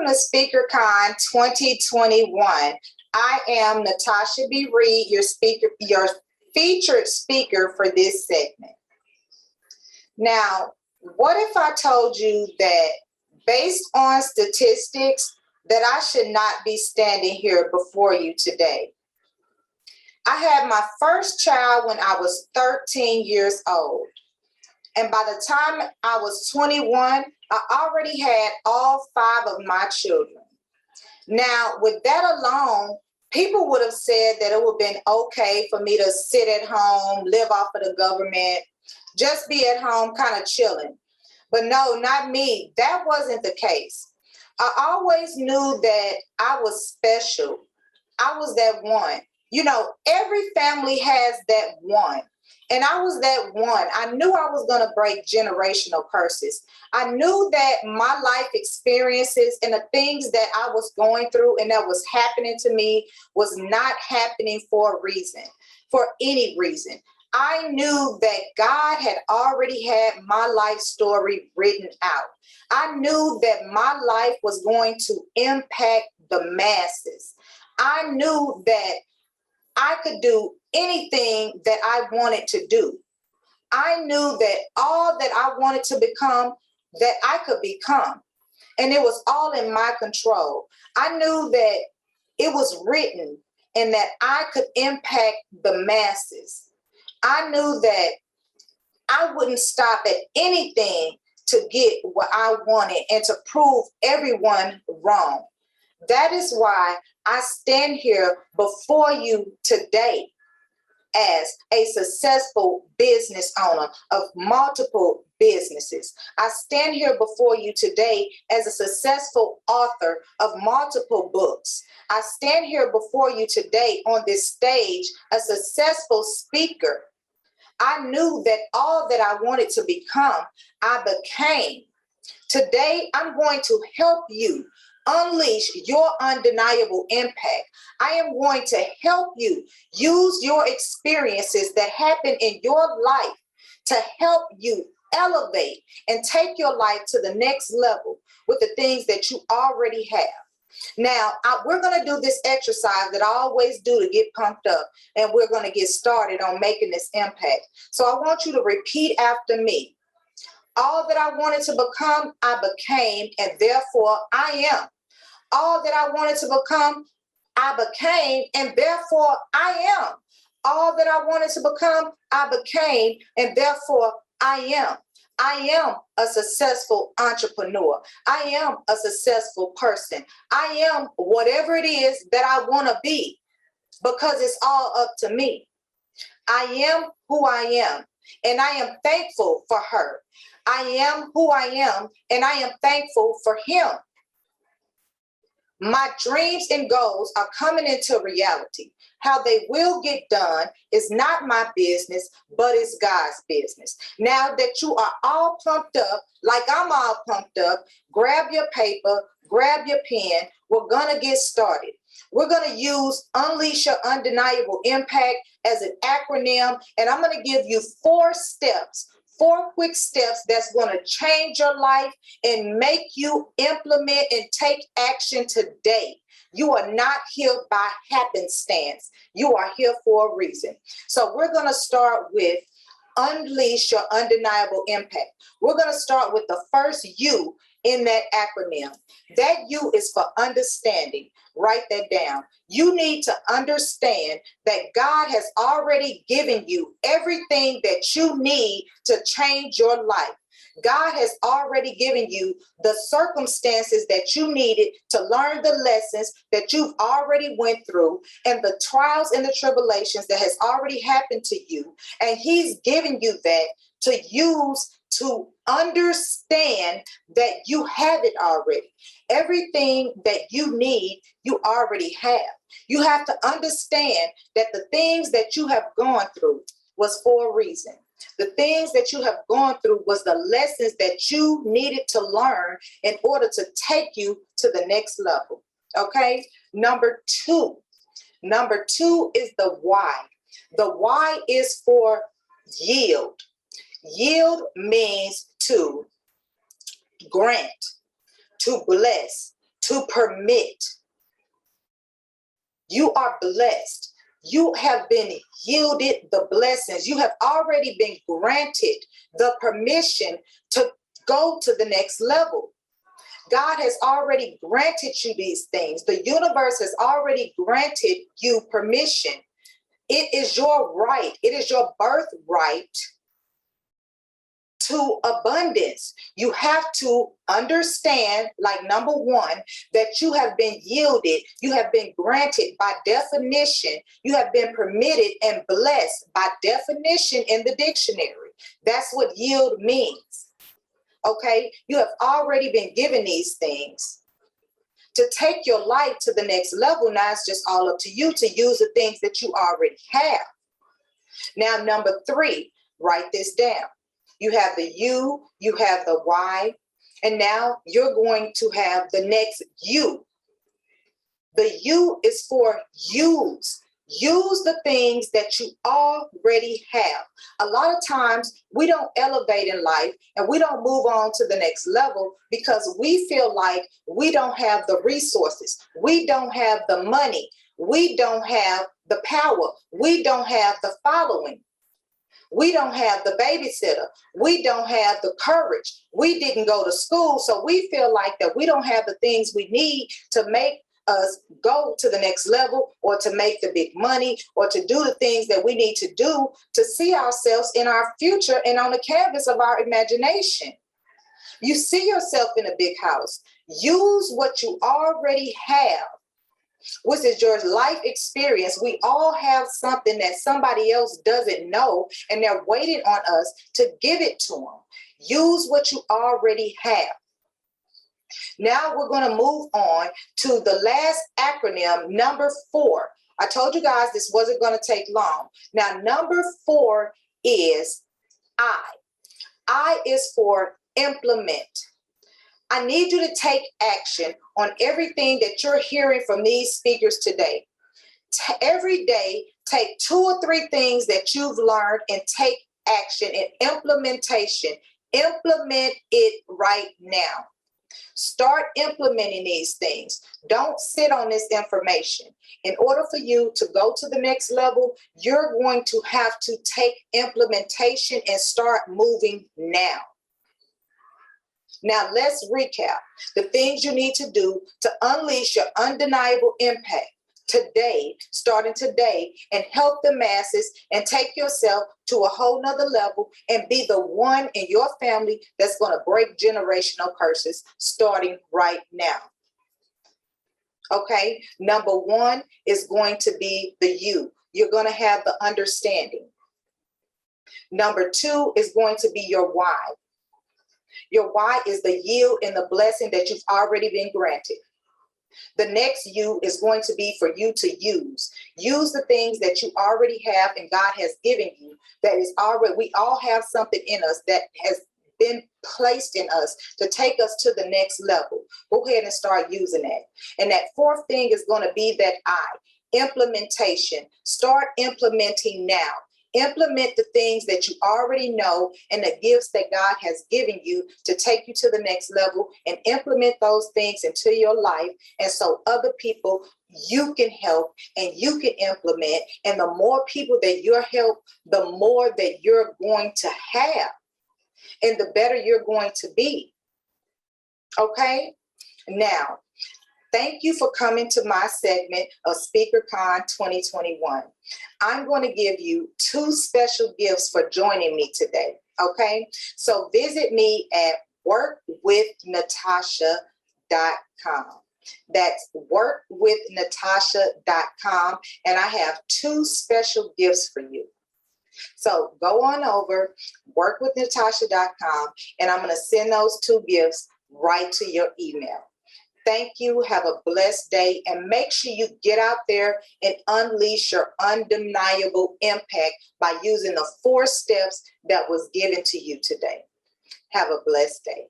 Welcome to SpeakerCon 2021. I am Netasha B Reed, your featured speaker for this segment. Now, what if I told you that based on statistics that I should not be standing here before you today? I had my first child when I was 13 years old. And by the time I was 21, I already had all 5 of my children. Now, with that alone, people would have said that it would have been okay for me to sit at home, live off of the government, just be at home kind of chilling. But no, not me. That wasn't the case. I always knew that I was special. I was that one. You know, every family has that one. And I was that one. I knew I was going to break generational curses. I knew that my life experiences and the things that I was going through and that was happening to me was not happening for a reason, for any reason. I knew that God had already had my life story written out. I knew that my life was going to impact the masses. I knew that I could do anything that I wanted to do. I knew that all that I wanted to become, that I could become. And it was all in my control. I knew that it was written and that I could impact the masses. I knew that I wouldn't stop at anything to get what I wanted and to prove everyone wrong. That is why I stand here before you today as a successful business owner of multiple businesses. I stand here before you today as a successful author of multiple books. I stand here before you today on this stage, a successful speaker. I knew that all that I wanted to become, I became. Today, I'm going to help you unleash your undeniable impact. I am going to help you use your experiences that happen in your life to help you elevate and take your life to the next level with the things that you already have. Now, we're going to do this exercise that I always do to get pumped up, and we're going to get started on making this impact. So I want you to repeat after me. All that I wanted to become, I became, and therefore I am. All that I wanted to become, I became, and therefore I am. All that I wanted to become, I became, and therefore I am. I am a successful entrepreneur. I am a successful person. I am whatever it is that I want to be, because it's all up to me. I am who I am, and I am thankful for her. I am who I am, and I am thankful for him. My dreams and goals are coming into reality. How they will get done is not my business, but it's God's business. Now that you are all pumped up, like I'm all pumped up, grab your paper, grab your pen. We're going to get started. We're going to use Unleash Your Undeniable Impact as an acronym, and I'm going to give you 4 steps. 4 quick steps that's going to change your life and make you implement and take action today. You are not here by happenstance. You are here for a reason. So we're going to start with Unleash Your Undeniable Impact. We're going to start with the first U in that acronym. That U is for understanding. Write that down. You need to understand that God has already given you everything that you need to change your life. God has already given you the circumstances that you needed to learn the lessons that you've already went through and the trials and the tribulations that has already happened to you. And he's given you that to use to understand that you have it already. Everything that you need, you already have. You have to understand that the things that you have gone through was for a reason. The things that you have gone through was the lessons that you needed to learn in order to take you to the next level. Okay? Number two is the why. The why is for yield. Yield means to grant, to bless, to to permit. You are blessed. You have been yielded the blessings. You have already been granted the permission to go to the next level. God has already granted you these things. The universe has already granted you permission. It is your right. It is your birthright to abundance. You have to understand, like number one, that you have been yielded, you have been granted by definition, you have been permitted and blessed by definition in the dictionary. That's what yield means. Okay, you have already been given these things. To take your life to the next level, now it's just all up to you to use the things that you already have. Now, number three, write this down. You have the you, you have the why, and now you're going to have the next you. The you is for use. Use the things that you already have. A lot of times we don't elevate in life and we don't move on to the next level because we feel like we don't have the resources. We don't have the money. We don't have the power. We don't have the following. We don't have the babysitter. We don't have the courage. We didn't go to school. So we feel like that we don't have the things we need to make us go to the next level or to make the big money or to do the things that we need to do to see ourselves in our future and on the canvas of our imagination. You see yourself in a big house. Use what you already have, which is your life experience. We all have something that somebody else doesn't know, and they're waiting on us to give it to them. Use what you already have. Now we're going to move on to the last acronym, number 4. I told you guys this wasn't going to take long. Now, number 4 is I. I is for implement. I need you to take action on everything that you're hearing from these speakers today. Every day, take 2 or 3 things that you've learned and take action and implementation. Implement it right now. Start implementing these things. Don't sit on this information. In order for you to go to the next level, you're going to have to take implementation and start moving now. Now, let's recap the things you need to do to unleash your undeniable impact today, starting today, and help the masses and take yourself to a whole nother level and be the one in your family that's going to break generational curses starting right now. Okay, number 1 is going to be the you. You're going to have the understanding. Number 2 is going to be your why. Your why is the yield and the blessing that you've already been granted. The next you is going to be for you to use. Use the things that you already have and God has given you that is already, we all have something in us that has been placed in us to take us to the next level. Go ahead and start using that. And that 4th thing is going to be that I, implementation. Start implementing now. Implement the things that you already know and the gifts that God has given you to take you to the next level, and implement those things into your life. And so other people you can help and you can implement. And the more people that you help, the more that you're going to have and the better you're going to be. Okay? Now, thank you for coming to my segment of SpeakerCon 2021. I'm going to give you 2 special gifts for joining me today, okay? So visit me at workwithnetasha.com. That's workwithnetasha.com, and I have 2 special gifts for you. So go on over, workwithnetasha.com, and I'm going to send those 2 gifts right to your email. Thank you. Have a blessed day. And make sure you get out there and unleash your undeniable impact by using the 4 steps that was given to you today. Have a blessed day.